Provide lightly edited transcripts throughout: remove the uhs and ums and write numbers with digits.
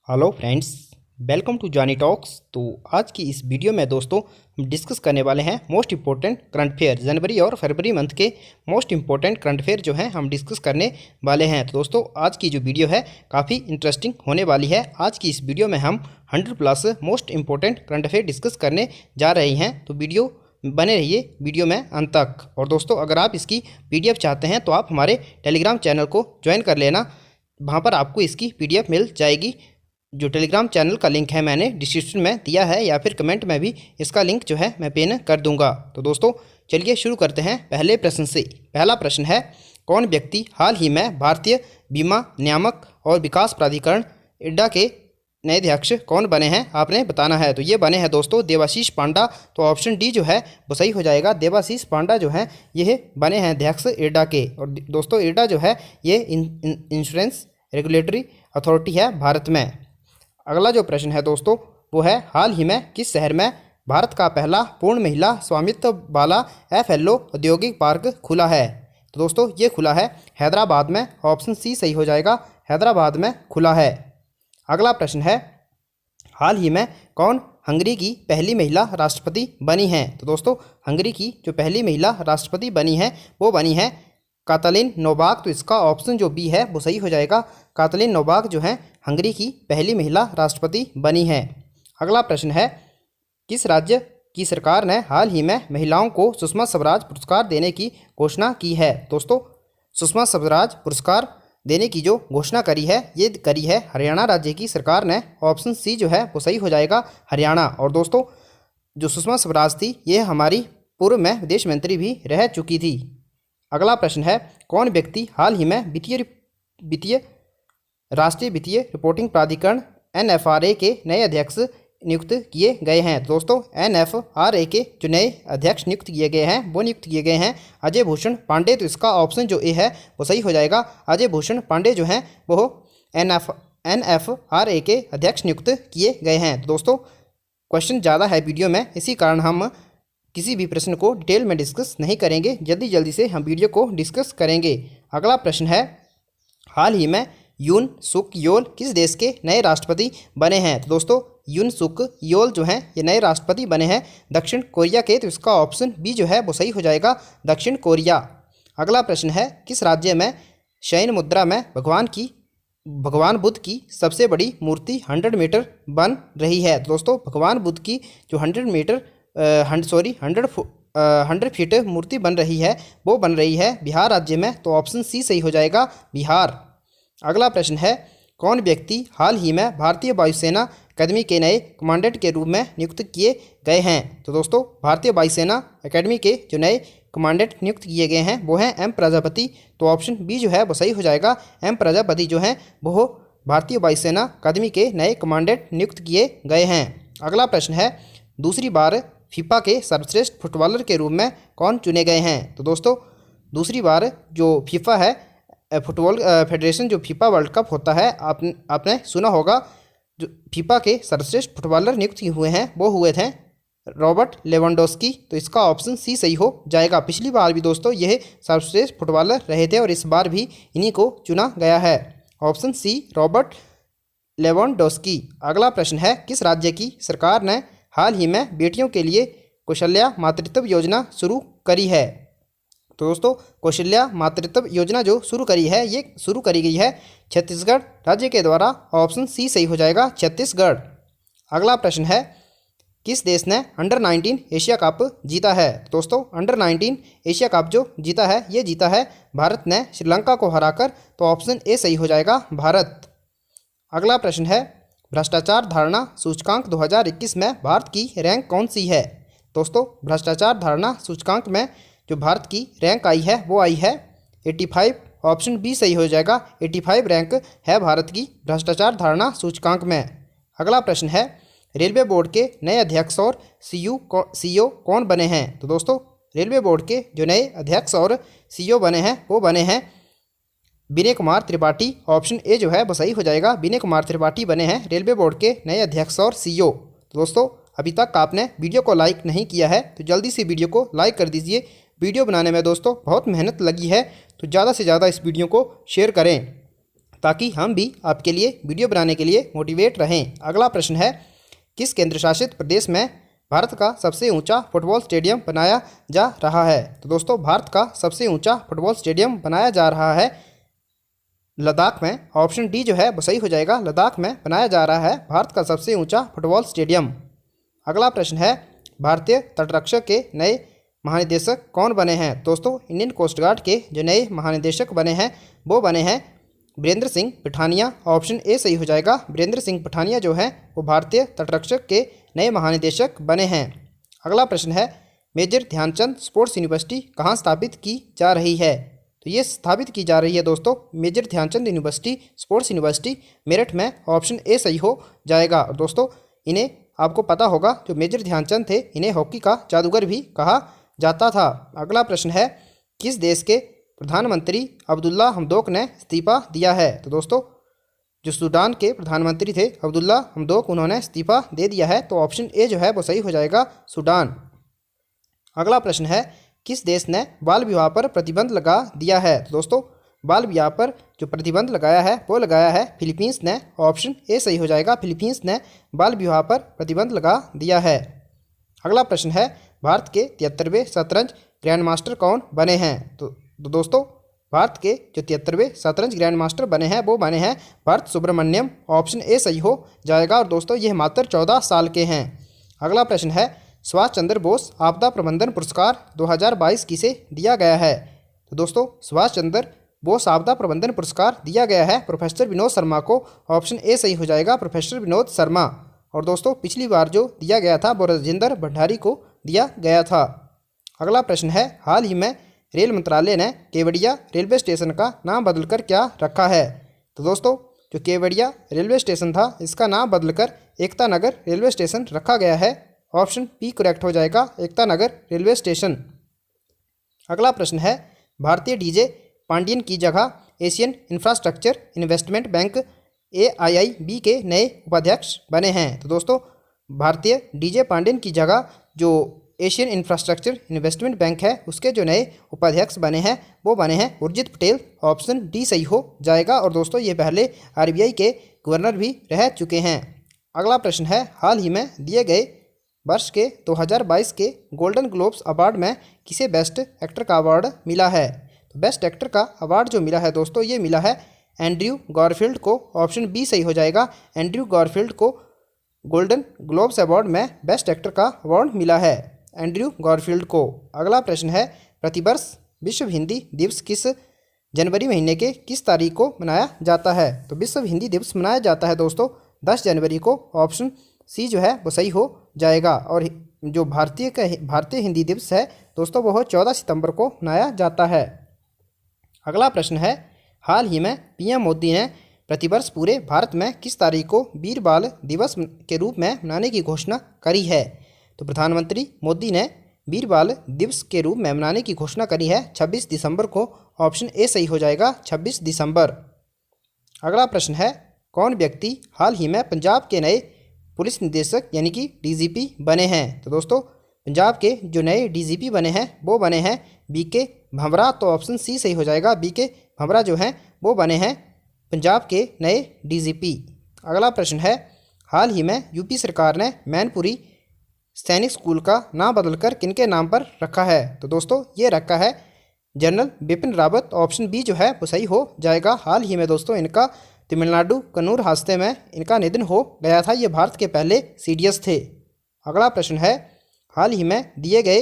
Hello friends, welcome to Johnny talks. तो आज की इस वीडियो में दोस्तों हम डिस्कस करने वाले हैं मोस्ट इंपॉर्टेंट करंट अफेयर। जनवरी और फरवरी मंथ के मोस्ट इंपॉर्टेंट करंट अफेयर जो हैं हम डिस्कस करने वाले हैं। तो दोस्तों आज की जो वीडियो है काफ़ी इंटरेस्टिंग होने वाली है। आज की इस वीडियो में हम 100+ most important current affair discuss करने जा रहे हैं। तो वीडियो बने रहिए वीडियो में अंत तक। और दोस्तों अगर आप इसकी PDF चाहते हैं तो आप हमारे टेलीग्राम चैनल को ज्वाइन कर लेना, वहाँ पर आपको इसकी PDF मिल जाएगी। जो टेलीग्राम चैनल का लिंक है मैंने डिस्क्रिप्शन में दिया है, या फिर कमेंट में भी इसका लिंक जो है मैं पिन कर दूंगा। तो दोस्तों चलिए शुरू करते हैं पहले प्रश्न से। पहला प्रश्न है, कौन व्यक्ति हाल ही में भारतीय बीमा नियामक और विकास प्राधिकरण इड्डा के नए अध्यक्ष कौन बने हैं, आपने बताना है। तो ये बने हैं दोस्तों देवाशीष पांडा। तो ऑप्शन डी जो है वो सही हो जाएगा। देवाशीष पांडा जो है ये बने हैं अध्यक्ष इड्डा के। और दोस्तों इड्डा जो है ये इंश्योरेंस रेगुलेटरी अथॉरिटी है भारत में। अगला जो प्रश्न है दोस्तों वो है, हाल ही में किस शहर में भारत का पहला पूर्ण महिला स्वामित्व वाला FLO औद्योगिक पार्क खुला है। तो दोस्तों ये खुला है हैदराबाद में। ऑप्शन सी सही हो जाएगा, हैदराबाद में खुला है। अगला प्रश्न है, हाल ही में कौन हंगरी की पहली महिला राष्ट्रपति बनी है। तो दोस्तों हंगरी की जो पहली महिला राष्ट्रपति बनी है वो बनी है कातलिन नोबाक। तो इसका ऑप्शन जो बी है वो सही हो जाएगा। कातलिन नोबाक जो है हंगरी की पहली महिला राष्ट्रपति बनी है। अगला प्रश्न है, किस राज्य की सरकार ने हाल ही में महिलाओं को सुषमा स्वराज पुरस्कार देने की घोषणा की है। दोस्तों सुषमा स्वराज पुरस्कार देने की जो घोषणा करी है ये करी है हरियाणा राज्य की सरकार ने। ऑप्शन सी जो है वो सही हो जाएगा, हरियाणा। और दोस्तों जो सुषमा स्वराज थी ये हमारी पूर्व में विदेश मंत्री भी रह चुकी थी। अगला प्रश्न है, कौन व्यक्ति हाल ही में राष्ट्रीय वित्तीय रिपोर्टिंग प्राधिकरण NFRA के नए अध्यक्ष नियुक्त किए गए हैं। तो दोस्तों NFRA के जो नए अध्यक्ष नियुक्त किए गए हैं वो नियुक्त किए गए हैं अजय भूषण पांडे। तो इसका ऑप्शन जो ए है वो सही हो जाएगा। अजय भूषण पांडे जो हैं वो NFRA के अध्यक्ष नियुक्त किए गए हैं। तो दोस्तों क्वेश्चन ज़्यादा है वीडियो में, इसी कारण हम किसी भी प्रश्न को डिटेल में डिस्कस नहीं करेंगे, जल्दी से हम वीडियो को डिस्कस करेंगे। अगला प्रश्न है, हाल ही में यून सुक योल किस देश के नए राष्ट्रपति बने हैं। तो दोस्तों यून सुक योल जो हैं ये नए राष्ट्रपति बने हैं दक्षिण कोरिया के। तो इसका ऑप्शन बी जो है वो सही हो जाएगा, दक्षिण कोरिया। अगला प्रश्न है, किस राज्य में शयन मुद्रा में भगवान बुद्ध की सबसे बड़ी मूर्ति 100 मीटर बन रही है। तो दोस्तों भगवान बुद्ध की जो 100 फीट मूर्ति बन रही है वो बन रही है बिहार राज्य में। तो ऑप्शन सी सही हो जाएगा, बिहार। अगला प्रश्न है, कौन व्यक्ति हाल ही में भारतीय वायुसेना अकेडमी के नए कमांडेंट के रूप में नियुक्त किए गए हैं। तो दोस्तों भारतीय वायुसेना अकेडमी के जो नए कमांडेंट नियुक्त किए गए हैं वो हैं M प्रजापति। तो ऑप्शन बी जो है वो सही हो जाएगा, M प्रजापति जो हैं वो भारतीय वायुसेना अकादमी के नए कमांडेंट नियुक्त किए गए हैं। अगला प्रश्न है, दूसरी बार फीफा के सर्वश्रेष्ठ फुटबॉलर के रूप में कौन चुने गए हैं। तो दोस्तों दूसरी बार जो फीफा है फुटबॉल फेडरेशन जो फीफा वर्ल्ड कप होता है आपने सुना होगा, जो फीफा के सर्वश्रेष्ठ फुटबॉलर नियुक्त हुए हैं वो हुए थे रॉबर्ट लेवेंडोस्की। तो इसका ऑप्शन सी सही हो जाएगा। पिछली बार भी दोस्तों यह सर्वश्रेष्ठ फुटबॉलर रहे थे और इस बार भी इन्हीं को चुना गया है। Option C Robert Lewandowski. अगला प्रश्न है, किस राज्य की सरकार ने हाल ही में बेटियों के लिए कौशल्या मातृत्व योजना शुरू करी है। तो दोस्तों कौशल्या मातृत्व योजना जो शुरू करी है ये शुरू करी गई है छत्तीसगढ़ राज्य के द्वारा। ऑप्शन सी सही हो जाएगा, छत्तीसगढ़। अगला प्रश्न है, किस देश ने अंडर-19 एशिया कप जीता है। दोस्तों अंडर-19 एशिया कप जो जीता है ये जीता है भारत ने श्रीलंका को हराकर। तो ऑप्शन ए सही हो जाएगा, भारत। अगला प्रश्न है, भ्रष्टाचार धारणा सूचकांक 2021 में भारत की रैंक कौन सी है। दोस्तों भ्रष्टाचार धारणा सूचकांक में जो भारत की रैंक आई है वो आई है 85। ऑप्शन बी सही हो जाएगा, 85 रैंक है भारत की भ्रष्टाचार धारणा सूचकांक में। अगला प्रश्न है, रेलवे बोर्ड के नए अध्यक्ष और CEO कौन बने हैं। तो दोस्तों रेलवे बोर्ड के जो नए अध्यक्ष और CEO बने हैं वो बने हैं विनय कुमार त्रिपाठी। ऑप्शन ए जो है वो सही हो जाएगा, विनय कुमार त्रिपाठी बने हैं रेलवे बोर्ड के नए अध्यक्ष और CEO। तो दोस्तों अभी तक आपने वीडियो को लाइक नहीं किया है तो जल्दी से वीडियो को लाइक कर दीजिए। वीडियो बनाने में दोस्तों बहुत मेहनत लगी है तो ज़्यादा से ज़्यादा इस वीडियो को शेयर करें ताकि हम भी आपके लिए वीडियो बनाने के लिए मोटिवेट रहें। अगला प्रश्न है, किस केंद्र शासित प्रदेश में भारत का सबसे ऊंचा फुटबॉल स्टेडियम बनाया जा रहा है? तो दोस्तों भारत का सबसे ऊंचा फुटबॉल स्टेडियम बनाया जा रहा है लद्दाख में। ऑप्शन डी जो है वो सही हो जाएगा, लद्दाख में बनाया जा रहा है भारत का सबसे ऊंचा फुटबॉल स्टेडियम। अगला प्रश्न है, भारतीय तटरक्षक के नए महानिदेशक कौन बने हैं? दोस्तों इंडियन कोस्ट गार्ड के जो नए महानिदेशक बने हैं वो बने हैं वीरेंद्र सिंह पठानिया। ऑप्शन ए सही हो जाएगा, वीरेंद्र सिंह पठानिया जो हैं वो भारतीय तटरक्षक के नए महानिदेशक बने हैं। अगला प्रश्न है, मेजर ध्यानचंद स्पोर्ट्स यूनिवर्सिटी कहाँ स्थापित की जा रही है? तो ये स्थापित की जा रही है दोस्तों major Dhyanchand university sports university Meerut में। ऑप्शन ए सही हो जाएगा। और दोस्तों इन्हें आपको पता होगा, जो मेजर ध्यानचंद थे इन्हें हॉकी का जादूगर भी कहा जाता था। अगला प्रश्न है, किस देश के प्रधानमंत्री अब्दुल्ला हमदोक ने इस्तीफा दिया है? तो दोस्तों जो सूडान के प्रधानमंत्री थे अब्दुल्ला हमदोक, उन्होंने इस्तीफा दे दिया है। तो ऑप्शन ए जो है वो सही हो जाएगा, सूडान। अगला प्रश्न है, किस देश ने बाल विवाह पर प्रतिबंध लगा दिया है? तो दोस्तों बाल विवाह पर जो प्रतिबंध लगाया है वो लगाया है फिलीपींस ने। ऑप्शन ए सही हो जाएगा, फिलीपींस ने बाल विवाह पर प्रतिबंध लगा दिया है। अगला प्रश्न है, भारत के 73वें शतरंज ग्रैंड मास्टर कौन बने हैं? तो दोस्तों भारत के जो 73वें शतरंज ग्रैंड मास्टर बने हैं वो बने हैं भरत सुब्रमण्यम। ऑप्शन ए सही हो जाएगा। और दोस्तों ये मात्र 14 साल के हैं। अगला प्रश्न है, सुभाष चंद्र बोस आपदा प्रबंधन पुरस्कार 2022 किसे दिया गया है? तो दोस्तों सुभाष चंद्र बोस आपदा प्रबंधन पुरस्कार दिया गया है प्रोफेसर विनोद शर्मा को। ऑप्शन ए सही हो जाएगा, प्रोफेसर विनोद शर्मा। और दोस्तों पिछली बार जो दिया गया था वो राजेंद्र भंडारी को दिया गया था। अगला प्रश्न है, हाल ही में रेल मंत्रालय ने केवड़िया रेलवे स्टेशन का नाम बदलकर क्या रखा है? तो दोस्तों जो केवड़िया रेलवे स्टेशन था इसका नाम बदलकर एकता नगर रेलवे स्टेशन रखा गया है। ऑप्शन बी करेक्ट हो जाएगा, एकता नगर रेलवे स्टेशन। अगला प्रश्न है, भारतीय डीजे पांडियन की जगह Asian infrastructure investment bank AIIB के नए उपाध्यक्ष बने हैं। तो दोस्तों भारतीय डीजे पांडियन की जगह जो एशियन इंफ्रास्ट्रक्चर इन्वेस्टमेंट बैंक है उसके जो नए उपाध्यक्ष बने हैं वो बने हैं उर्जित पटेल। ऑप्शन डी सही हो जाएगा। और दोस्तों ये पहले RBI के गवर्नर भी रह चुके हैं। अगला प्रश्न है, हाल ही में दिए गए वर्ष के 2022 के गोल्डन ग्लोब्स अवार्ड में किसे बेस्ट एक्टर का अवार्ड मिला है? तो बेस्ट एक्टर का अवार्ड जो मिला है दोस्तों ये मिला है एंड्रयू गारफील्ड को। ऑप्शन बी सही हो जाएगा, एंड्रयू गारफील्ड को गोल्डन ग्लोब्स अवार्ड में बेस्ट एक्टर का अवार्ड मिला है एंड्रयू गारफील्ड को। अगला प्रश्न है, प्रतिवर्ष विश्व हिंदी दिवस किस जनवरी महीने के किस तारीख को मनाया जाता है? तो विश्व हिंदी दिवस मनाया जाता है दोस्तों 10 जनवरी को। ऑप्शन सी जो है वो सही हो जाएगा। और जो भारतीय हिंदी दिवस है दोस्तों वो 14 सितंबर को मनाया जाता है। अगला प्रश्न है, हाल ही में PM मोदी ने प्रतिवर्ष पूरे भारत में किस तारीख को वीर बाल दिवस के रूप में मनाने की घोषणा करी है? तो प्रधानमंत्री मोदी ने वीर बाल दिवस के रूप में मनाने की घोषणा करी है 26 दिसंबर को। ऑप्शन ए सही हो जाएगा, 26 दिसंबर। अगला प्रश्न है, कौन व्यक्ति हाल ही में पंजाब के नए पुलिस निदेशक यानी कि DGP बने हैं? तो दोस्तों पंजाब के जो नए DGP बने हैं वो बने हैं BK भंवरा। तो ऑप्शन सी सही हो जाएगा, BK भंवरा जो हैं वो बने हैं पंजाब के नए DGP। अगला प्रश्न है, हाल ही में UP सरकार ने मैनपुरी सैनिक स्कूल का नाम बदलकर किनके नाम पर रखा है? तो दोस्तों ये रखा है general Bipin Rawat. Option B जो है वो सही हो जाएगा। हाल ही में दोस्तों इनका तमिलनाडु कन्नूर हादसे में इनका निधन हो गया था। ये भारत के पहले CDS थे। अगला प्रश्न है, हाल ही में दिए गए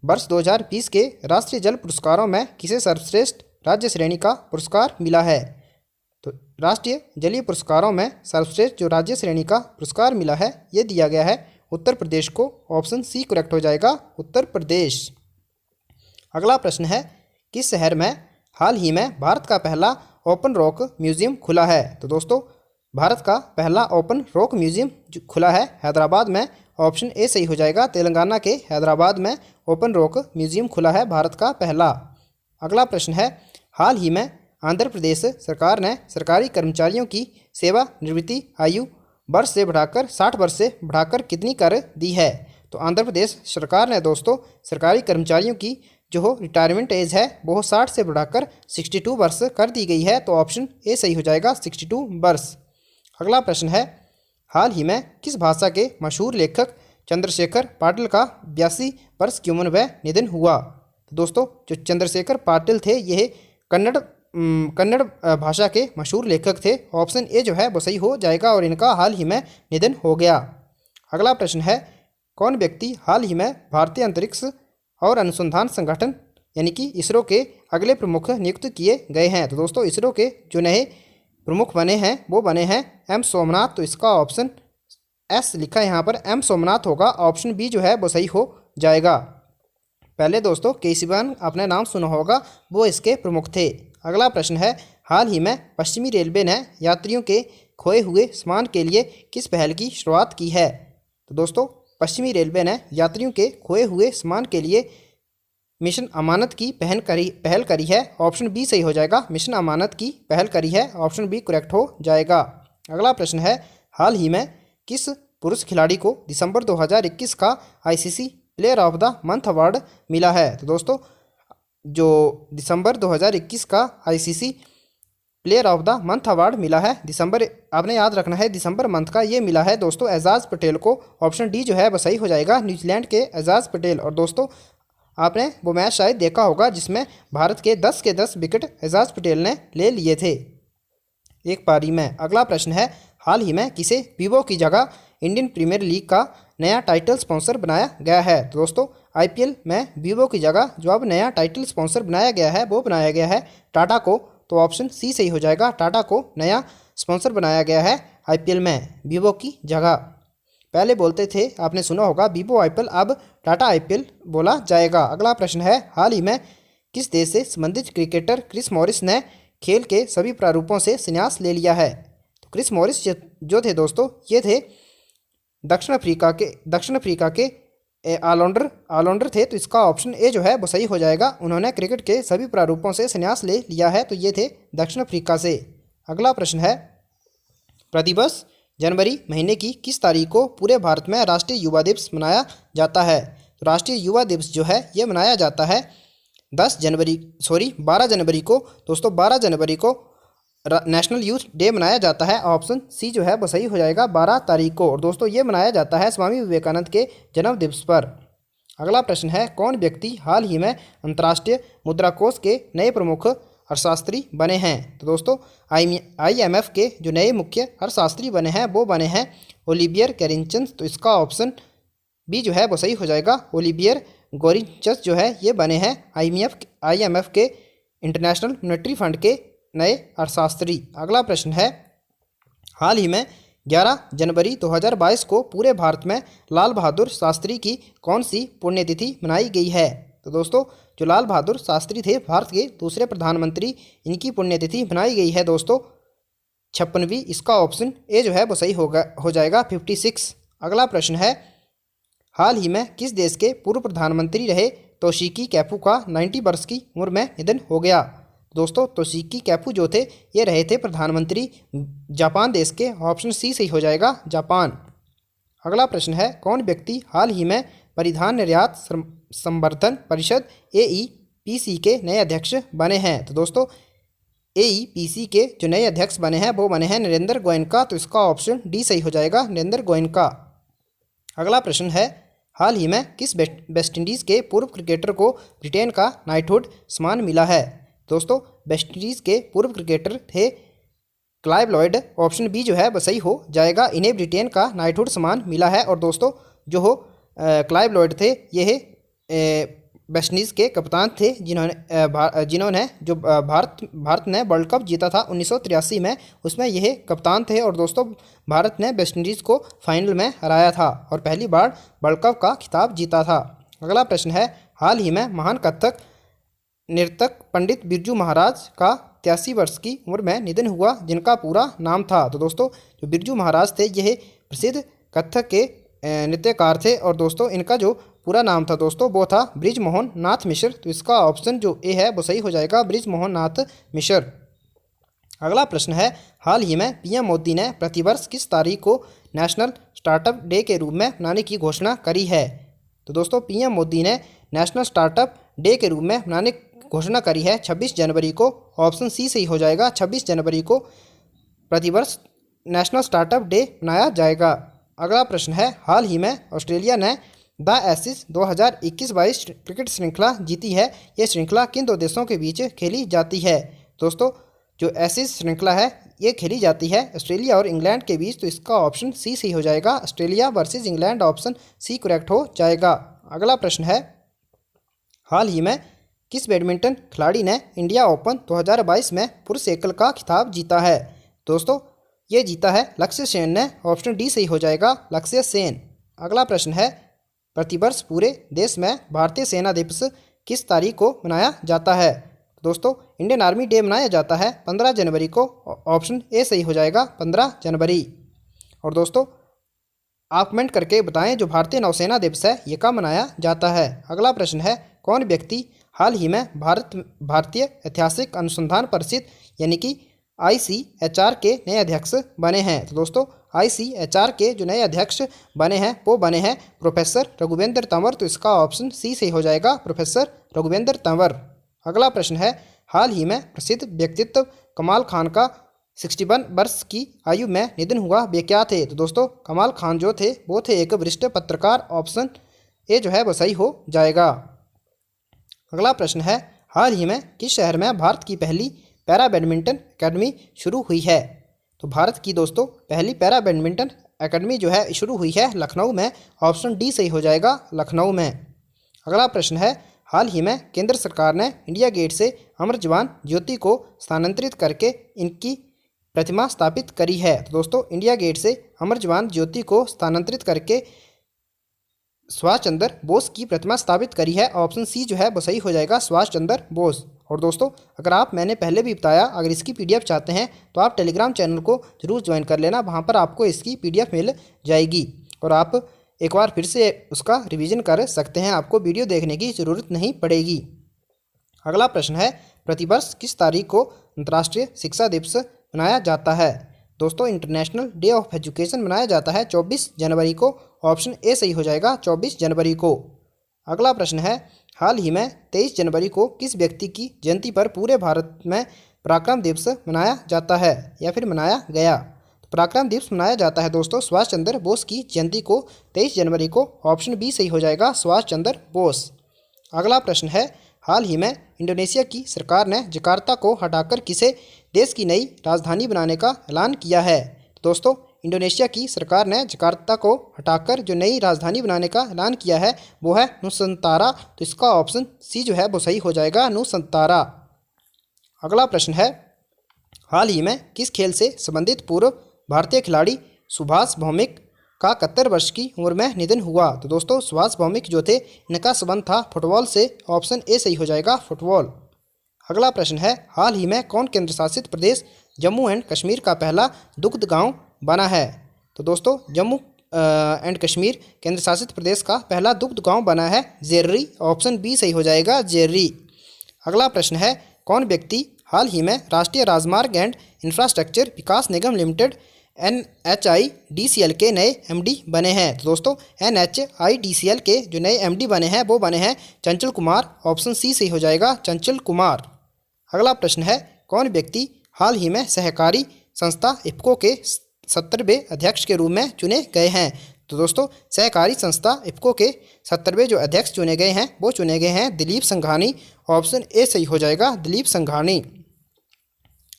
वर्ष 2020 के राष्ट्रीय जल पुरस्कारों में किसे सर्वश्रेष्ठ राज्य श्रेणी का पुरस्कार मिला है? तो राष्ट्रीय जलीय पुरस्कारों में सर्वश्रेष्ठ जो राज्य श्रेणी का पुरस्कार मिला है ये दिया गया है उत्तर प्रदेश को। ऑप्शन सी करेक्ट हो जाएगा, उत्तर प्रदेश। अगला प्रश्न है, किस शहर में हाल ही में भारत का पहला ओपन रॉक म्यूजियम खुला है? तो दोस्तों भारत का पहला ओपन रॉक म्यूजियम खुला है हैदराबाद में। ऑप्शन ए सही हो जाएगा, तेलंगाना के हैदराबाद में ओपन रॉक म्यूजियम खुला है भारत का पहला। अगला प्रश्न है, हाल ही में आंध्र प्रदेश सरकार ने सरकारी कर्मचारियों की सेवानिवृत्ति आयु वर्ष से बढ़ाकर 60 वर्ष से बढ़ाकर कितनी कर दी है? तो आंध्र प्रदेश सरकार ने दोस्तों सरकारी कर्मचारियों की जो हो रिटायरमेंट एज है वो 60 से बढ़ाकर 62 वर्ष कर दी गई है। तो ऑप्शन ए सही हो जाएगा 62 वर्ष। अगला प्रश्न है, हाल ही में किस भाषा के मशहूर लेखक चंद्रशेखर पाटिल का 82 वर्ष की उम्र में निधन हुआ? तो दोस्तों जो चंद्रशेखर पाटिल थे यह कन्नड़ भाषा के मशहूर लेखक थे। ऑप्शन ए जो है वो सही हो जाएगा और इनका हाल ही में निधन हो गया। अगला प्रश्न है, कौन व्यक्ति हाल ही में भारतीय अंतरिक्ष और अनुसंधान संगठन यानी कि इसरो के अगले प्रमुख नियुक्त किए गए हैं? तो दोस्तों इसरो के जो नए प्रमुख बने हैं वो बने हैं एम सोमनाथ। तो इसका ऑप्शन एस लिखा है यहाँ पर, एम सोमनाथ होगा। ऑप्शन बी जो है वो सही हो जाएगा। पहले दोस्तों के सिवान आपने नाम सुना होगा, वो इसके प्रमुख थे। अगला प्रश्न है, हाल ही में पश्चिमी रेलवे ने यात्रियों के खोए हुए सामान के लिए किस पहल की शुरुआत की है? तो दोस्तों पश्चिमी रेलवे ने यात्रियों के खोए हुए सामान के लिए मिशन अमानत की पहल करी है। ऑप्शन बी सही हो जाएगा, मिशन अमानत की पहल करी है। ऑप्शन बी करेक्ट हो जाएगा। अगला प्रश्न है, हाल ही में किस पुरुष खिलाड़ी को दिसंबर 2021 का ICC player of the month award मिला है? तो दोस्तों जो दिसंबर 2021 का ICC player of the month award मिला है, दिसंबर, आपने याद रखना है दिसंबर मंथ का ये मिला है दोस्तों एजाज पटेल को। ऑप्शन डी जो है वो सही हो जाएगा, न्यूजीलैंड के एजाज पटेल। और दोस्तों आपने वो मैच शायद देखा होगा जिसमें भारत के 10 के 10 विकेट एजाज पटेल ने ले लिए थे एक पारी में। अगला प्रश्न है, हाल ही में किसे वीवो की जगह इंडियन प्रीमियर लीग का नया टाइटल स्पॉन्सर बनाया गया है? तो दोस्तों आईपीएल में वीवो की जगह जो अब नया टाइटल स्पॉन्सर बनाया गया है वो बनाया गया है टाटा को। तो ऑप्शन सी सही हो जाएगा, टाटा को नया स्पॉन्सर बनाया गया है आईपीएल में वीवो की जगह। पहले बोलते थे, आपने सुना होगा वीवो आईपीएल, अब टाटा आईपीएल बोला जाएगा। अगला प्रश्न है, हाल ही में किस देश से संबंधित क्रिकेटर क्रिस मॉरिस ने खेल के सभी प्रारूपों से संन्यास ले लिया है? तो क्रिस मॉरिस जो थे दोस्तों ये थे दक्षिण अफ्रीका के ऑलराउंडर थे। तो इसका ऑप्शन ए जो है वो सही हो जाएगा, उन्होंने क्रिकेट के सभी प्रारूपों से संन्यास ले लिया है। तो ये थे दक्षिण अफ्रीका से। अगला प्रश्न है, प्रतिवर्ष जनवरी महीने की किस तारीख को पूरे भारत में राष्ट्रीय युवा दिवस मनाया जाता है? तो राष्ट्रीय युवा दिवस जो है ये मनाया जाता है 12 जनवरी को। दोस्तों 12 जनवरी को नेशनल यूथ डे मनाया जाता है। ऑप्शन सी जो है वो सही हो जाएगा, 12 तारीख को। और दोस्तों ये मनाया जाता है स्वामी विवेकानंद के जन्म दिवस पर। अगला प्रश्न है, कौन व्यक्ति हाल ही में अंतर्राष्ट्रीय मुद्रा कोष के नए प्रमुख अर्थशास्त्री बने हैं? तो दोस्तों IMF के जो नए मुख्य अर्थशास्त्री बने हैं वो बने हैं ओलिवियर कैरिंचस। तो इसका ऑप्शन बी जो है वो सही हो जाएगा, ओलिवियर गोरिंचस जो है ये बने हैं IMF के इंटरनेशनल मॉनेटरी फंड के नए अर्थशास्त्री। अगला प्रश्न है, हाल ही में 11 जनवरी 2022 को पूरे भारत में लाल बहादुर शास्त्री की कौन सी पुण्यतिथि मनाई गई है? तो दोस्तों जो लाल बहादुर शास्त्री थे भारत के दूसरे प्रधानमंत्री, इनकी पुण्यतिथि मनाई गई है दोस्तों 56वीं। इसका ऑप्शन ए जो है वो सही हो जाएगा 56। अगला प्रश्न है, हाल ही में किस देश के पूर्व प्रधानमंत्री रहे तोशिकी कैफू का 90 वर्ष की उम्र में निधन हो गया? दोस्तों तोशिकी कैफू जो थे ये रहे थे प्रधानमंत्री जापान देश के। ऑप्शन सी सही हो जाएगा, जापान। अगला प्रश्न है, कौन व्यक्ति हाल ही में परिधान निर्यात संवर्धन परिषद AEPC के नए अध्यक्ष बने हैं? तो दोस्तों AEPC के जो नए अध्यक्ष बने हैं वो बने हैं नरेंद्र गोयनका। तो इसका ऑप्शन डी सही हो जाएगा, नरेंद्र गोयनका। अगला प्रश्न है, हाल ही में किस वेस्टइंडीज़ के पूर्व क्रिकेटर को ब्रिटेन का नाइटहुड सम्मान मिला है? दोस्तों वेस्टइंडीज़ के पूर्व क्रिकेटर थे क्लाइव लॉयड। ऑप्शन बी जो है वो सही हो जाएगा, इन्हें ब्रिटेन का नाइटहुड सम्मान मिला है। और दोस्तों जो हो क्लाइव लॉयड थे ये वेस्टइंडीज़ के कप्तान थे जिन्होंने जो भारत ने वर्ल्ड कप जीता था 1983 में, उसमें यह कप्तान थे। और दोस्तों भारत ने वेस्टइंडीज़ को फाइनल में हराया था और पहली बार वर्ल्ड कप का खिताब जीता था। अगला प्रश्न है, हाल ही में महान कथक नर्तक पंडित बिरजू महाराज का 83 वर्ष की उम्र में निधन हुआ, जिनका पूरा नाम था? तो दोस्तों जो बिरजू महाराज थे यह प्रसिद्ध कथक के नृत्यकार थे। और दोस्तों इनका जो पूरा नाम था दोस्तों वो था ब्रिज मोहन नाथ मिश्र। तो इसका ऑप्शन जो ए है वो सही हो जाएगा, ब्रिज मोहन नाथ मिश्र। अगला प्रश्न है, हाल ही में PM मोदी ने प्रतिवर्ष किस तारीख को नेशनल स्टार्टअप डे के रूप में मनाने की घोषणा करी है? तो दोस्तों PM मोदी ने नेशनल स्टार्टअप डे के रूप में मनाने की घोषणा करी है 26 जनवरी को। ऑप्शन सी सही हो जाएगा, 26 जनवरी को प्रतिवर्ष नेशनल स्टार्टअप डे मनाया जाएगा। अगला प्रश्न है, हाल ही में ऑस्ट्रेलिया ने द एशिज 2021-22 क्रिकेट श्रृंखला जीती है। ये श्रृंखला किन दो देशों के बीच खेली जाती है? दोस्तों, जो एशिज श्रृंखला है ये खेली जाती है ऑस्ट्रेलिया और इंग्लैंड के बीच, तो इसका ऑप्शन सी सही हो जाएगा, Australia versus England, option C correct हो जाएगा। अगला प्रश्न है, हाल ही में किस बैडमिंटन खिलाड़ी ने इंडिया ओपन 2022 में पुरुष एकल का खिताब जीता है? दोस्तों, ये जीता है लक्ष्य सेन ने, ऑप्शन डी सही हो जाएगा, लक्ष्य सेन। अगला प्रश्न है, प्रतिवर्ष पूरे देश में भारतीय सेना दिवस किस तारीख को मनाया जाता है? दोस्तों, इंडियन आर्मी डे मनाया जाता है 15 जनवरी को, ऑप्शन ए सही हो जाएगा, 15 जनवरी। और दोस्तों, आप कमेंट करके बताएं जो भारतीय नौसेना दिवस है ये कब मनाया जाता है। अगला प्रश्न है, कौन व्यक्ति हाल ही में भारतीय ऐतिहासिक अनुसंधान परिषद यानी कि ICHR के नए अध्यक्ष बने हैं? तो दोस्तों, ICHR के जो नए अध्यक्ष बने हैं वो बने हैं प्रोफेसर रघुवेंद्र तंवर, तो इसका ऑप्शन सी सही हो जाएगा, प्रोफेसर रघुवेंद्र तंवर। अगला प्रश्न है, हाल ही में प्रसिद्ध व्यक्तित्व कमाल खान का 61 वर्ष की आयु में निधन हुआ, वे क्या थे? तो दोस्तों, कमाल खान जो थे वो थे एक वरिष्ठ पत्रकार, ऑप्शन ए जो है वो सही हो जाएगा। अगला प्रश्न है, हाल ही में किस शहर में भारत की पहली पैरा बैडमिंटन एकेडमी शुरू हुई है? तो भारत की दोस्तों पहली पैरा बैडमिंटन एकेडमी जो है शुरू हुई है लखनऊ में, ऑप्शन डी सही हो जाएगा, लखनऊ में। अगला प्रश्न है, हाल ही में केंद्र सरकार ने इंडिया गेट से अमर जवान ज्योति को स्थानांतरित करके इनकी प्रतिमा स्थापित करी है। तो दोस्तों, इंडिया गेट से अमर जवान ज्योति को स्थानांतरित करके सुभाष चंद्र बोस की प्रतिमा स्थापित करी है, ऑप्शन सी जो है वो सही हो जाएगा, सुभाष चंद्र बोस। और दोस्तों, अगर आप, मैंने पहले भी बताया, अगर इसकी PDF चाहते हैं तो आप टेलीग्राम चैनल को जरूर ज्वाइन कर लेना, वहाँ पर आपको इसकी PDF मिल जाएगी और आप एक बार फिर से उसका रिवीजन कर सकते हैं, आपको वीडियो देखने की ज़रूरत नहीं पड़ेगी। अगला प्रश्न है, प्रतिवर्ष किस तारीख को अंतर्राष्ट्रीय शिक्षा दिवस मनाया जाता है? दोस्तों, इंटरनेशनल डे ऑफ एजुकेशन मनाया जाता है 24 जनवरी को, ऑप्शन ए सही हो जाएगा, 24 जनवरी को। अगला प्रश्न है, हाल ही में 23 जनवरी को किस व्यक्ति की जयंती पर पूरे भारत में पराक्रम दिवस मनाया जाता है या फिर मनाया गया? तो पराक्रम दिवस मनाया जाता है दोस्तों सुभाष चंद्र बोस की जयंती को 23 जनवरी को, ऑप्शन बी सही हो जाएगा, सुभाष चंद्र बोस। अगला प्रश्न है, हाल ही में इंडोनेशिया की सरकार ने जकार्ता को हटाकर किसे देश की नई राजधानी बनाने का ऐलान किया है? दोस्तों, इंडोनेशिया की सरकार ने जकार्ता को हटाकर जो नई राजधानी बनाने का ऐलान किया है वो है नुसंतारा, तो इसका ऑप्शन सी जो है वो सही हो जाएगा, नुसंतारा। अगला प्रश्न है, हाल ही में किस खेल से संबंधित पूर्व भारतीय खिलाड़ी सुभाष भौमिक का 71 वर्ष की उम्र में निधन हुआ? तो दोस्तों, सुभाष भौमिक जो थे इनका संबंध था फुटबॉल से, ऑप्शन ए सही हो जाएगा, फुटबॉल। अगला प्रश्न है, हाल ही में कौन केंद्र शासित प्रदेश जम्मू एंड कश्मीर का पहला दुग्ध गांव बना है? तो दोस्तों, जम्मू एंड कश्मीर केंद्र शासित प्रदेश का पहला दुग्ध गांव बना है जेर्री, ऑप्शन बी सही हो जाएगा, जेर्री। अगला प्रश्न है, कौन व्यक्ति हाल ही में राष्ट्रीय राजमार्ग and infrastructure Vikas Nigam limited NHIDCL के नए MD बने हैं? तो दोस्तों, NHIDCL के जो नए MD बने हैं वो बने हैं चंचल कुमार, ऑप्शन सी सही हो जाएगा, चंचल कुमार। अगला प्रश्न है, कौन व्यक्ति हाल ही में सहकारी संस्था इफ्को के 70वें अध्यक्ष के रूप में चुने गए हैं? तो दोस्तों, सहकारी संस्था इफ्को के 70वें जो अध्यक्ष चुने गए हैं वो चुने गए हैं दिलीप संघानी, ऑप्शन ए सही हो जाएगा, दिलीप संघानी।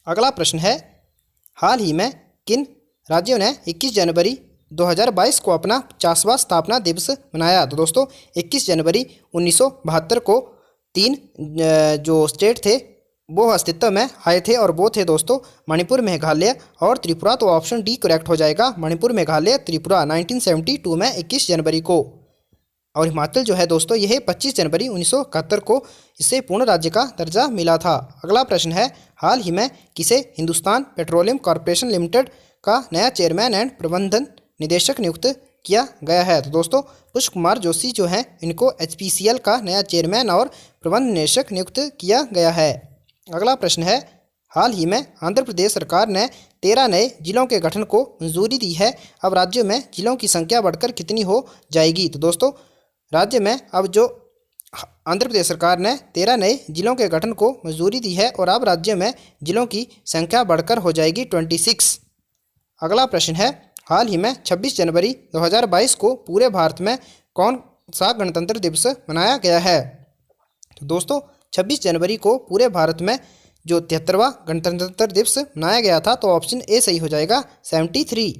अगला प्रश्न है, हाल ही में किन राज्यों ने 21 जनवरी 2022 को अपना 50वां स्थापना दिवस मनाया? तो दोस्तों, 21 जनवरी 1972 को 3 जो स्टेट थे वो अस्तित्व में आए थे और वो थे दोस्तों मणिपुर, मेघालय और त्रिपुरा, तो ऑप्शन डी करेक्ट हो जाएगा, मणिपुर, मेघालय, त्रिपुरा 1972 में 21 जनवरी को। और हिमाचल जो है दोस्तों यह 25 जनवरी 1971 को इसे पूर्ण राज्य का दर्जा मिला था। अगला प्रश्न है, हाल ही में किसे हिंदुस्तान पेट्रोलियम कॉरपोरेशन लिमिटेड का नया चेयरमैन एंड प्रबंधन निदेशक नियुक्त किया गया है? तो दोस्तों, पुष्प कुमार जोशी जो हैं इनको HPCL का नया चेयरमैन और प्रबंध निदेशक नियुक्त किया गया है। अगला प्रश्न है, हाल ही में आंध्र प्रदेश सरकार ने 13 नए जिलों के गठन को मंजूरी दी है, अब राज्य में जिलों की संख्या बढ़कर कितनी हो जाएगी? तो दोस्तों, राज्य में अब जो आंध्र प्रदेश सरकार ने 13 नए जिलों के गठन को मंजूरी दी है और अब राज्य में जिलों की संख्या बढ़कर हो जाएगी 26। अगला प्रश्न है, हाल ही में 26 जनवरी 2022 को पूरे भारत में कौन सा गणतंत्र दिवस मनाया गया है? तो दोस्तों 26 जनवरी को पूरे भारत में जो 73वां गणतंत्र दिवस मनाया गया था, तो ऑप्शन ए सही हो जाएगा 73।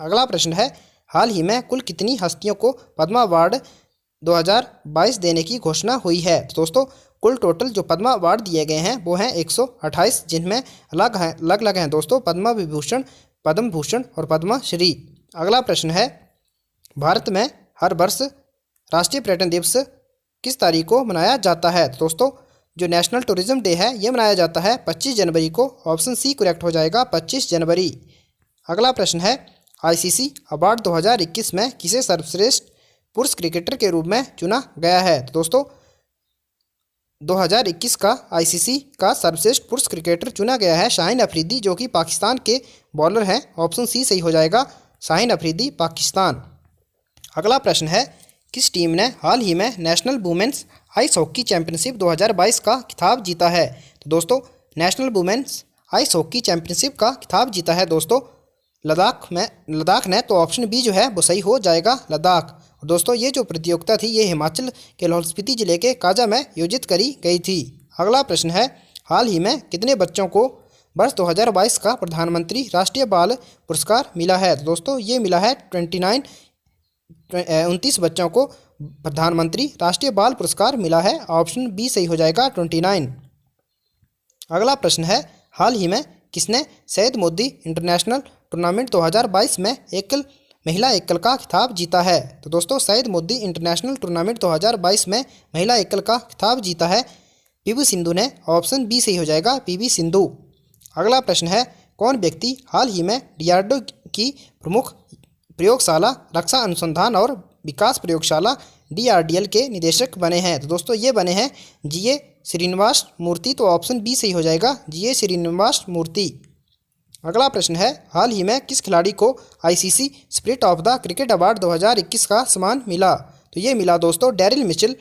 अगला प्रश्न है, हाल ही में कुल कितनी हस्तियों को पद्मा अवार्ड 2022 देने की घोषणा हुई है? तो दोस्तों कुल टोटल जो पद्मा अवार्ड दिए गए हैं वो हैं 128, जिनमें अलग अलग हैं दोस्तों पद्मा विभूषण, पद्म भूषण और पद्मा श्री। अगला प्रश्न है, भारत में हर वर्ष राष्ट्रीय पर्यटन दिवस किस तारीख को मनाया जाता है? तो दोस्तों जो नेशनल टूरिज्म डे है ये मनाया जाता है 25 जनवरी को। ऑप्शन सी करेक्ट हो जाएगा 25 जनवरी। अगला प्रश्न है, आईसीसी अवार्ड 2021 में किसे सर्वश्रेष्ठ पुरुष क्रिकेटर के रूप में चुना गया है? तो दोस्तों 2021 का आईसीसी का सर्वश्रेष्ठ पुरुष क्रिकेटर चुना गया है शाहीन अफरीदी, जो कि पाकिस्तान के बॉलर हैं। ऑप्शन सी सही हो जाएगा, शाहीन अफरीदी पाकिस्तान। अगला प्रश्न है, किस टीम ने हाल ही में national women's ice hockey championship 2022 का खिताब जीता है? तो दोस्तों national women's ice hockey championship का खिताब जीता है दोस्तों लद्दाख ने। तो ऑप्शन बी जो है वो सही हो जाएगा, लद्दाख। और दोस्तों ये जो प्रतियोगिता थी ये हिमाचल के लाहौल स्पीति जिले के काजा में आयोजित करी गई थी। अगला प्रश्न है, हाल ही में कितने बच्चों को वर्ष 2022 का प्रधानमंत्री राष्ट्रीय बाल पुरस्कार मिला है? तो दोस्तों ये मिला है 29 बच्चों को प्रधानमंत्री राष्ट्रीय बाल पुरस्कार मिला है। ऑप्शन बी सही हो जाएगा 29। अगला प्रश्न है, हाल ही में किसने सैयद मोदी इंटरनेशनल टूर्नामेंट 2022 में महिला एकल का खिताब जीता है? तो दोस्तों सैयद मोदी इंटरनेशनल टूर्नामेंट 2022 में महिला एकल का खिताब जीता है पीवी सिंधु ने। ऑप्शन बी सही हो जाएगा, पीवी सिंधु। अगला प्रश्न है, कौन व्यक्ति हाल ही में डीआरडीओ की प्रमुख प्रयोगशाला रक्षा अनुसंधान और विकास प्रयोगशाला DRDL के निदेशक बने हैं? तो दोस्तों ये बने हैं GA श्रीनिवास मूर्ति। तो ऑप्शन बी सही हो जाएगा, GA श्रीनिवास मूर्ति। अगला प्रश्न है, हाल ही में किस खिलाड़ी को ICC spirit of the cricket award 2021 का सम्मान मिला? तो ये मिला दोस्तों डैरिल मिचेल।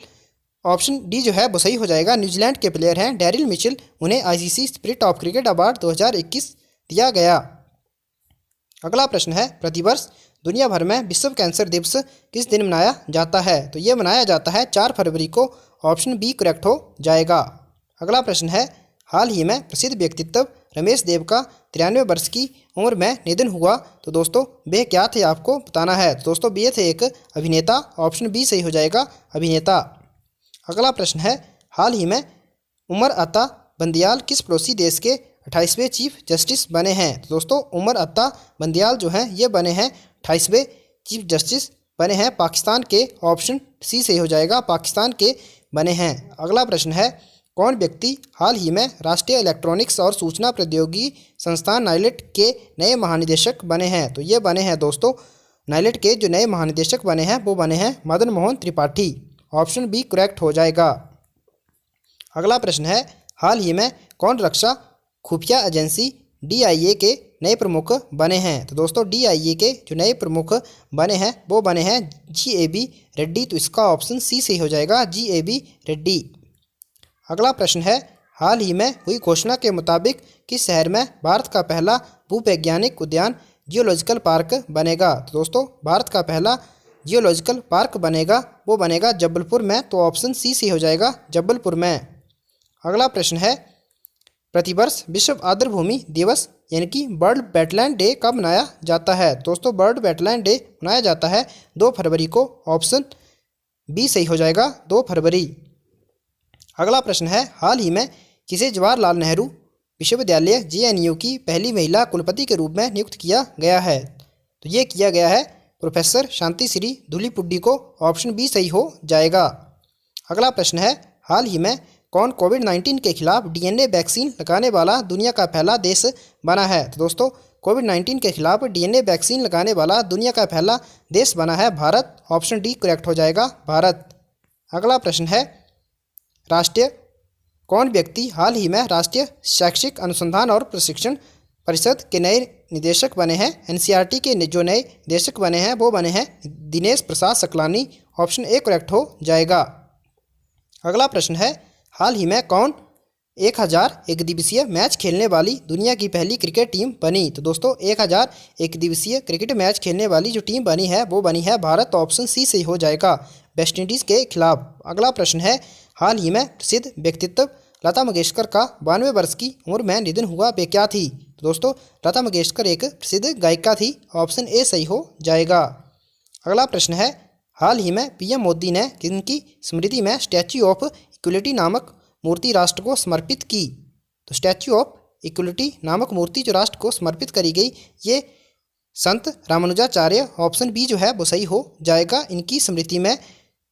ऑप्शन डी जो है वो सही हो जाएगा, न्यूजीलैंड के प्लेयर हैं डैरिल मिचेल, उन्हें ICC spirit of cricket award 2021 दिया गया। अगला प्रश्न है, प्रतिवर्ष दुनिया भर में विश्व कैंसर दिवस किस दिन मनाया जाता है? तो ये मनाया जाता है 4 फरवरी को। ऑप्शन बी करेक्ट हो जाएगा। अगला प्रश्न है, हाल ही में प्रसिद्ध व्यक्तित्व रमेश देव का 93 वर्ष की उम्र में निधन हुआ। तो दोस्तों वे क्या थे आपको बताना है। तो दोस्तों वे थे एक अभिनेता। ऑप्शन बी सही हो जाएगा, अभिनेता। अगला प्रश्न है, हाल ही में उमर अता बंदियाल किस पड़ोसी देश के 28वें चीफ जस्टिस बने हैं? तो दोस्तों उमर अता बंदियाल जो हैं ये बने हैं 28वें चीफ जस्टिस बने हैं पाकिस्तान के। ऑप्शन सी सही हो जाएगा, पाकिस्तान के बने हैं। अगला प्रश्न है, कौन व्यक्ति हाल ही में राष्ट्रीय इलेक्ट्रॉनिक्स और सूचना प्रौद्योगिकी संस्थान नाइलेट के नए महानिदेशक बने हैं? तो ये बने हैं दोस्तों नाइलेट के जो नए महानिदेशक बने हैं वो बने हैं Madan Mohan Tripathi. Option B correct हो जाएगा। अगला प्रश्न है, हाल ही में कौन रक्षा खुफिया एजेंसी DIA के नए प्रमुख बने हैं? तो दोस्तों DIA के जो नए प्रमुख बने हैं वो बने हैं GAB रेड्डी। तो इसका ऑप्शन सी सही हो जाएगा, GAB रेड्डी। अगला प्रश्न है, हाल ही में हुई घोषणा के मुताबिक किस शहर में भारत का पहला भूवैज्ञानिक उद्यान जियोलॉजिकल पार्क बनेगा? तो दोस्तों भारत का पहला जियोलॉजिकल पार्क बनेगा वो बनेगा जबलपुर में। तो ऑप्शन सी सही हो जाएगा, जबलपुर में। अगला प्रश्न है, प्रतिवर्ष विश्व आर्द्रभूमि दिवस यानी कि वर्ल्ड वेटलैंड डे कब मनाया जाता है? दोस्तों वर्ल्ड वेटलैंड डे मनाया जाता है 2 फरवरी को। ऑप्शन बी सही हो जाएगा, 2 फरवरी। अगला प्रश्न है, हाल ही में किसे जवाहरलाल नेहरू विश्वविद्यालय JNU की पहली महिला कुलपति के रूप में नियुक्त किया गया है? तो ये किया गया है प्रोफेसर शांति श्री धूलीपुड्डी को। ऑप्शन बी सही हो जाएगा। अगला प्रश्न है, हाल ही में कौन कोविड-19 के खिलाफ DNA वैक्सीन लगाने वाला दुनिया का पहला देश बना है? तो दोस्तों कोविड-19 के खिलाफ DNA वैक्सीन लगाने वाला दुनिया का पहला देश बना है भारत। ऑप्शन डी करेक्ट हो जाएगा, भारत। अगला प्रश्न है, कौन व्यक्ति हाल ही में राष्ट्रीय शैक्षिक अनुसंधान और प्रशिक्षण परिषद के नए निदेशक बने हैं? NCERT के जो नए निदेशक बने हैं वो बने हैं Dinesh Prasad Saklani. Option A correct हो जाएगा। अगला प्रश्न है, हाल ही में कौन 1000 एक दिवसीय मैच खेलने वाली दुनिया की पहली क्रिकेट टीम बनी? तो दोस्तों 1000 एक दिवसीय क्रिकेट मैच खेलने वाली जो टीम बनी है वो बनी है भारत। तो ऑप्शन सी सही हो जाएगा, वेस्ट इंडीज़ के खिलाफ। अगला प्रश्न है, हाल ही में प्रसिद्ध व्यक्तित्व लता मंगेशकर का 92 वर्ष की उम्र में निधन हुआ, वे क्या थी? तो दोस्तों लता मंगेशकर एक प्रसिद्ध गायिका थी, ऑप्शन ए सही हो जाएगा। अगला प्रश्न है, हाल ही में पीएम मोदी ने किनकी स्मृति में स्टैच्यू ऑफ इक्वलिटी नामक मूर्ति राष्ट्र को समर्पित की? तो स्टैच्यू ऑफ इक्वलिटी नामक मूर्ति जो राष्ट्र को समर्पित करी गई, ये संत रामानुजाचार्य, ऑप्शन बी जो है वो सही हो जाएगा। इनकी स्मृति में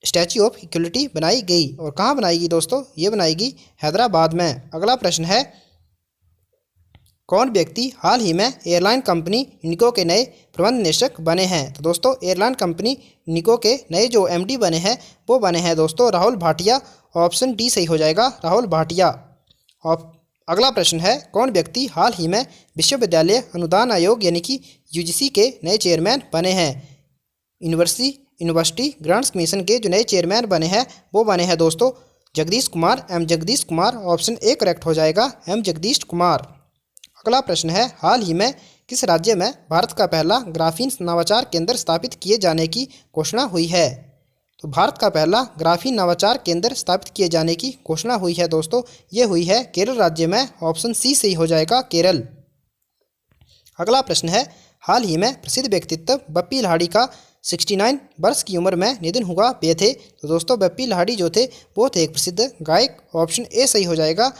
स्टैच्यू ऑफ इक्वलिटी बनाई गई। और कहाँ बनाएगी दोस्तों? ये बनाएगी हैदराबाद में। अगला प्रश्न है, कौन व्यक्ति हाल ही में एयरलाइन कंपनी इंडिगो के नए प्रबंध निदेशक बने हैं? तो दोस्तों एयरलाइन कंपनी इंडिगो के नए जो एमडी बने हैं वो बने हैं दोस्तों राहुल भाटिया, ऑप्शन डी सही हो जाएगा, राहुल भाटिया। और अगला प्रश्न है, कौन व्यक्ति हाल ही में विश्वविद्यालय अनुदान आयोग यानी कि यूजीसी के नए चेयरमैन बने हैं? यूनिवर्सिटी ग्रांट्स कमीशन के जो नए चेयरमैन बने हैं वो बने हैं दोस्तों Jagdish Kumar, M Jagdish Kumar, option A correct हो जाएगा, एम जगदीश कुमार। अगला प्रश्न है, हाल ही में किस राज्य में भारत का पहला ग्राफीन नवाचार केंद्र स्थापित किए जाने की घोषणा हुई है? तो भारत का पहला ग्राफीन नवाचार केंद्र स्थापित किए जाने की घोषणा हुई है दोस्तों, ये हुई है केरल राज्य में, ऑप्शन सी सही हो जाएगा, केरल। अगला प्रश्न है, हाल ही में प्रसिद्ध व्यक्तित्व बप्पी लाहिड़ी का 69 वर्ष की उम्र में निधन हुआ, वे थे? तो दोस्तों बप्पी लाहिड़ी जो थे वो थे एक प्रसिद्ध गायक, ऑप्शन ए सही हो जाएगा,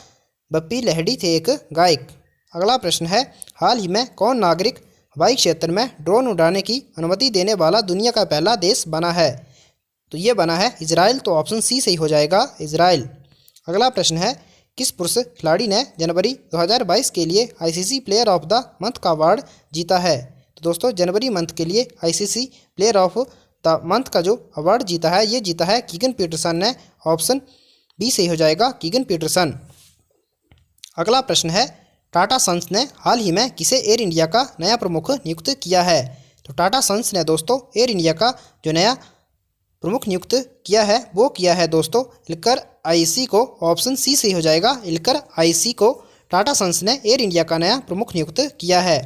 बप्पी लाहिड़ी थे एक गायक। अगला प्रश्न है, हाल ही में कौन नागरिक हवाई क्षेत्र में ड्रोन उड़ाने की अनुमति देने वाला दुनिया का पहला देश बना है? तो ये बना है इजराइल, तो ऑप्शन सी सही हो जाएगा, इजराइल। अगला प्रश्न है, किस पुरुष खिलाड़ी ने जनवरी 2022 के लिए ICC player of the month का अवार्ड जीता है? तो दोस्तों जनवरी मंथ के लिए ICC player of the month का जो अवार्ड जीता है ये जीता है कीगन पीटरसन ने, ऑप्शन बी सही हो जाएगा, कीगन पीटरसन। अगला प्रश्न है, टाटा सन्स ने हाल ही में किसे एयर इंडिया का नया प्रमुख नियुक्त किया है? तो टाटा सन्स ने दोस्तों एयर इंडिया का जो नया प्रमुख नियुक्त किया है वो किया है दोस्तों इल्कर आईसी को, ऑप्शन सी सही हो जाएगा, इल्कर आईसी को टाटा सन्स ने एयर इंडिया का नया प्रमुख नियुक्त किया है।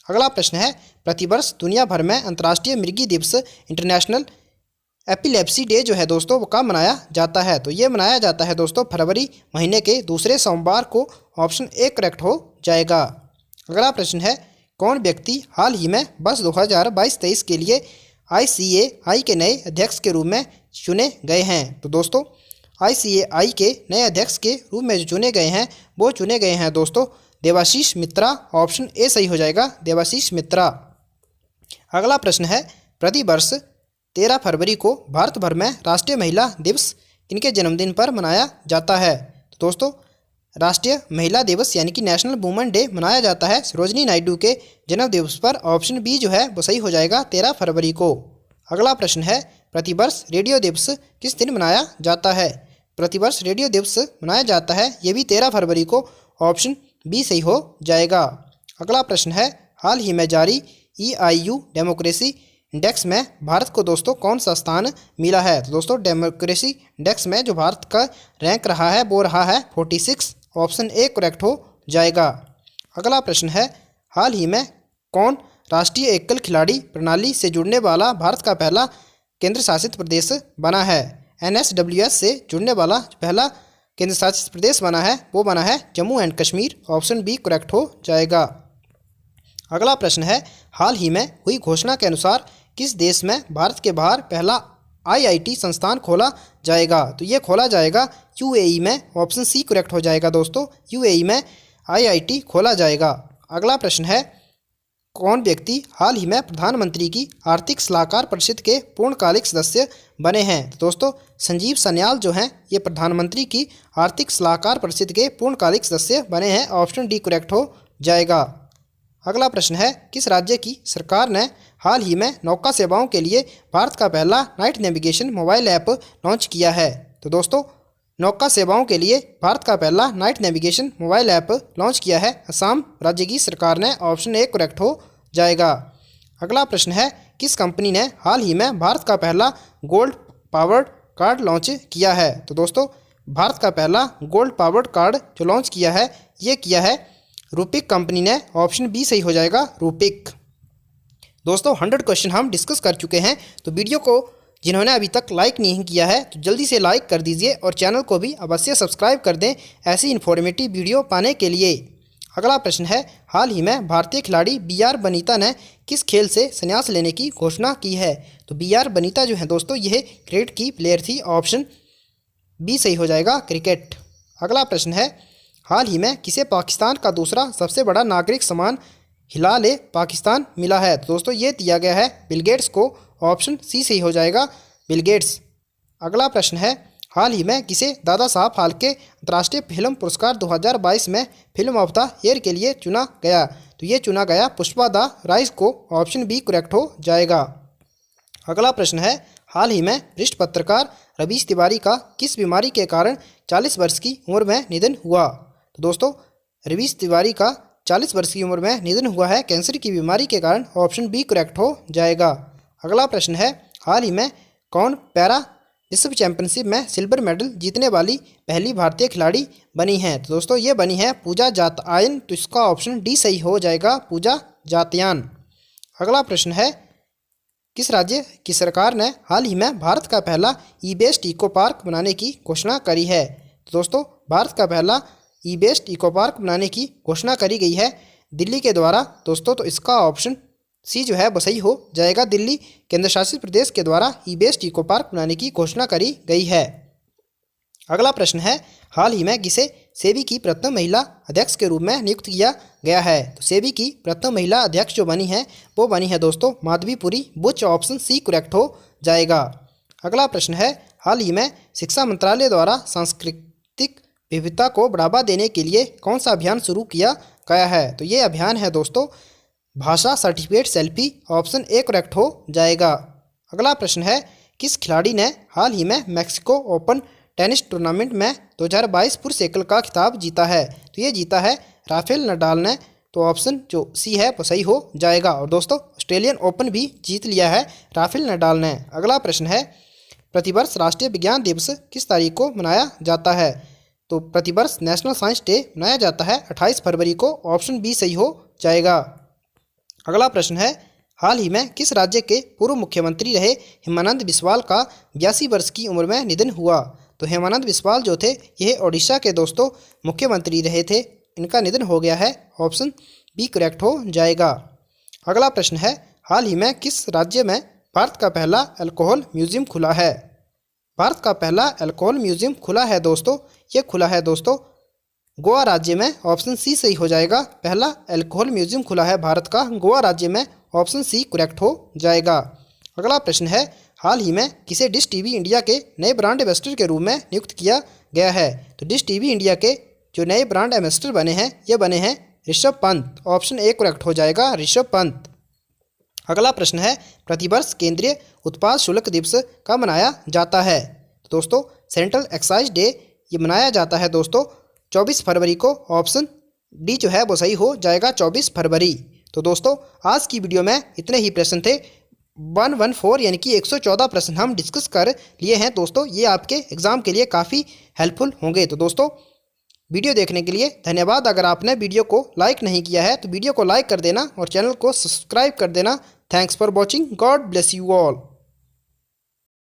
अगला प्रश्न है, प्रतिवर्ष दुनिया भर में अंतर्राष्ट्रीय मृगी दिवस इंटरनेशनल एपिलेप्सी डे जो है दोस्तों वो कब मनाया जाता है? तो ये मनाया जाता है दोस्तों फरवरी महीने के दूसरे सोमवार को, ऑप्शन ए करेक्ट हो जाएगा। अगला प्रश्न है, कौन व्यक्ति हाल ही में वर्ष 2022-23 के लिए ICAI के नए अध्यक्ष के रूप में चुने गए हैं? तो दोस्तों ICAI के नए अध्यक्ष के रूप में जो चुने गए हैं वो चुने गए हैं दोस्तों देवाशीष मित्रा, ऑप्शन ए सही हो जाएगा, देवाशीष मित्रा। अगला प्रश्न है, प्रतिवर्ष 13 फरवरी को भारत भर में राष्ट्रीय महिला दिवस किनके जन्मदिन पर मनाया जाता है? तो दोस्तों राष्ट्रीय महिला दिवस यानी कि नेशनल वुमेन डे मनाया जाता है सरोजिनी नायडू के जन्म दिवस पर, ऑप्शन बी जो है वो सही हो जाएगा, 13 फरवरी को। अगला प्रश्न है, प्रतिवर्ष रेडियो दिवस किस दिन मनाया जाता है? प्रतिवर्ष रेडियो दिवस मनाया जाता है ये भी 13 फरवरी को, ऑप्शन बी सही हो जाएगा। अगला प्रश्न है, हाल ही में जारी EIU डेमोक्रेसी इंडेक्स में भारत को दोस्तों कौन सा स्थान मिला है? तो दोस्तों डेमोक्रेसी इंडेक्स में जो भारत का रैंक रहा है वो रहा है 46, ऑप्शन ए करेक्ट हो जाएगा। अगला प्रश्न है, हाल ही में कौन राष्ट्रीय एकल खिलाड़ी प्रणाली से जुड़ने वाला भारत का पहला केंद्र शासित प्रदेश बना है? NSWS से जुड़ने वाला पहला केंद्र शासित प्रदेश बना है वो बना है Jammu and Kashmir, option B correct हो जाएगा। अगला प्रश्न है, हाल ही में हुई घोषणा के अनुसार किस देश में भारत के बाहर पहला IIT संस्थान खोला जाएगा? तो ये खोला जाएगा UAE में, ऑप्शन सी करेक्ट हो जाएगा दोस्तों, UAE में IIT खोला जाएगा। अगला प्रश्न है, कौन व्यक्ति हाल ही में प्रधानमंत्री की आर्थिक सलाहकार परिषद के पूर्णकालिक सदस्य बने हैं? तो दोस्तों संजीव सन्याल जो हैं ये प्रधानमंत्री की आर्थिक सलाहकार परिषद के पूर्णकालिक सदस्य बने हैं, ऑप्शन डी करेक्ट हो जाएगा। अगला प्रश्न है, किस राज्य की सरकार ने हाल ही में नौका सेवाओं के लिए भारत का पहला night navigation mobile app launch किया है? तो दोस्तों नौका सेवाओं के लिए भारत का पहला night navigation mobile app launch किया है असम राज्य की सरकार ने, ऑप्शन ए करेक्ट हो जाएगा। अगला प्रश्न है, किस कंपनी ने हाल ही में भारत का पहला गोल्ड पावर्ड कार्ड लॉन्च किया है? तो दोस्तों भारत का पहला गोल्ड पावर्ड कार्ड जो लॉन्च किया है ये किया है रूपिक कंपनी ने। ऑप्शन बी सही हो जाएगा, रूपिक। दोस्तों 100 क्वेश्चन हम डिस्कस कर चुके हैं, तो वीडियो को जिन्होंने अभी तक लाइक नहीं किया है तो जल्दी से लाइक कर दीजिए और चैनल को भी अवश्य सब्सक्राइब कर दें ऐसी इन्फॉर्मेटिव वीडियो पाने के लिए। अगला प्रश्न है, हाल ही में भारतीय खिलाड़ी बी.आर. बनीता ने किस खेल से संन्यास लेने की घोषणा की है? तो बी.आर. बनीता जो है दोस्तों यह क्रिकेट की प्लेयर थी। ऑप्शन बी सही हो जाएगा, क्रिकेट। अगला प्रश्न है, हाल ही में किसे पाकिस्तान का दूसरा सबसे बड़ा नागरिक सम्मान हिलाल पाकिस्तान मिला है? तो दोस्तों ये दिया गया है बिल गेट्स को। ऑप्शन सी सही हो जाएगा, बिल गेट्स। अगला प्रश्न है, हाल ही में किसे दादा साहब फाल्के अंतर्राष्ट्रीय फिल्म पुरस्कार 2022 में फिल्म ऑफ द ईयर के लिए चुना गया? तो ये चुना गया पुष्पा द राइज को। ऑप्शन बी करेक्ट हो जाएगा। अगला प्रश्न है, हाल ही में वरिष्ठ पत्रकार रवीश तिवारी का किस बीमारी के कारण 40 वर्ष की उम्र में निधन हुआ? तो दोस्तों रवीश तिवारी का 40 वर्ष की उम्र में निधन हुआ है कैंसर की बीमारी के कारण। ऑप्शन बी करेक्ट हो जाएगा। अगला प्रश्न है, हाल ही में कौन पैरा विश्व चैंपियनशिप में सिल्वर मेडल जीतने वाली पहली भारतीय खिलाड़ी बनी है? तो दोस्तों ये बनी है पूजा जातयान। तो इसका ऑप्शन डी सही हो जाएगा, पूजा जातयान। अगला प्रश्न है, किस राज्य की सरकार ने हाल ही में भारत का पहला ई-बेस्ड इको पार्क बनाने की घोषणा करी है? तो दोस्तों भारत का पहला ई-बेस्ड इको पार्क बनाने की घोषणा करी गई है दिल्ली के द्वारा। दोस्तों तो इसका ऑप्शन सी जो है वो सही हो जाएगा, दिल्ली केंद्र शासित प्रदेश के द्वारा ई-बेस्ड इको पार्क बनाने की घोषणा करी गई है। अगला प्रश्न है, हाल ही में किसे सेबी की प्रथम महिला अध्यक्ष के रूप में नियुक्त किया गया है? तो सेबी की प्रथम महिला अध्यक्ष जो बनी है वो बनी है दोस्तों Madhabi Puri Buch. Option C correct हो जाएगा। अगला प्रश्न है, हाल ही में शिक्षा मंत्रालय द्वारा सांस्कृतिक विविधता को बढ़ावा देने के लिए कौन सा अभियान शुरू किया गया है? तो ये अभियान है दोस्तों भाषा certificate selfie. Option A correct हो जाएगा। अगला प्रश्न है, किस खिलाड़ी ने हाल ही में मैक्सिको ओपन टेनिस टूर्नामेंट में 2022 पुरुष एकल का खिताब जीता है? तो ये जीता है राफेल नडाल ने। तो ऑप्शन जो सी है वो सही हो जाएगा। और दोस्तों ऑस्ट्रेलियन ओपन भी जीत लिया है राफेल नडाल ने। अगला प्रश्न है, प्रतिवर्ष राष्ट्रीय विज्ञान दिवस किस तारीख को मनाया जाता है? तो प्रतिवर्ष नेशनल साइंस डे मनाया जाता है 28 फरवरी को। ऑप्शन बी सही हो जाएगा। अगला प्रश्न है, हाल ही में किस राज्य के पूर्व मुख्यमंत्री रहे हेमानंद बिस्वाल का 82 वर्ष की उम्र में निधन हुआ? तो हेमानंद बिस्वाल जो थे यह ओडिशा के दोस्तों मुख्यमंत्री रहे थे, इनका निधन हो गया है। ऑप्शन बी करेक्ट हो जाएगा। अगला प्रश्न है, हाल ही में किस राज्य में भारत का पहला अल्कोहल म्यूजियम खुला है? भारत का पहला अल्कोहल म्यूजियम खुला है दोस्तों, ये खुला है दोस्तों गोवा राज्य में। ऑप्शन सी सही हो जाएगा। पहला अल्कोहल म्यूजियम खुला है भारत का गोवा राज्य में। ऑप्शन सी करेक्ट हो जाएगा। अगला प्रश्न है, हाल ही में किसे डिश टीवी इंडिया के नए ब्रांड एम्बेसडर के रूप में नियुक्त किया गया है? तो डिश टीवी इंडिया के जो नए ब्रांड एम्बेसडर बने हैं ये बने हैं Rishabh Pant. Option A correct हो जाएगा, ऋषभ पंत। अगला प्रश्न है, प्रतिवर्ष केंद्रीय उत्पाद शुल्क दिवस कब मनाया जाता है? तो दोस्तों सेंट्रल एक्साइज डे ये मनाया जाता है दोस्तों 24 फरवरी को। ऑप्शन डी जो है वो सही हो जाएगा, 24 फरवरी। तो दोस्तों आज की वीडियो में इतने ही प्रश्न थे। 114 यानी कि 114 प्रश्न हम डिस्कस कर लिए हैं दोस्तों। ये आपके एग्ज़ाम के लिए काफ़ी हेल्पफुल होंगे। तो दोस्तों वीडियो देखने के लिए धन्यवाद। अगर आपने वीडियो को लाइक नहीं किया है तो वीडियो को लाइक कर देना और चैनल को सब्सक्राइब कर देना। Thanks for watching. God bless you all.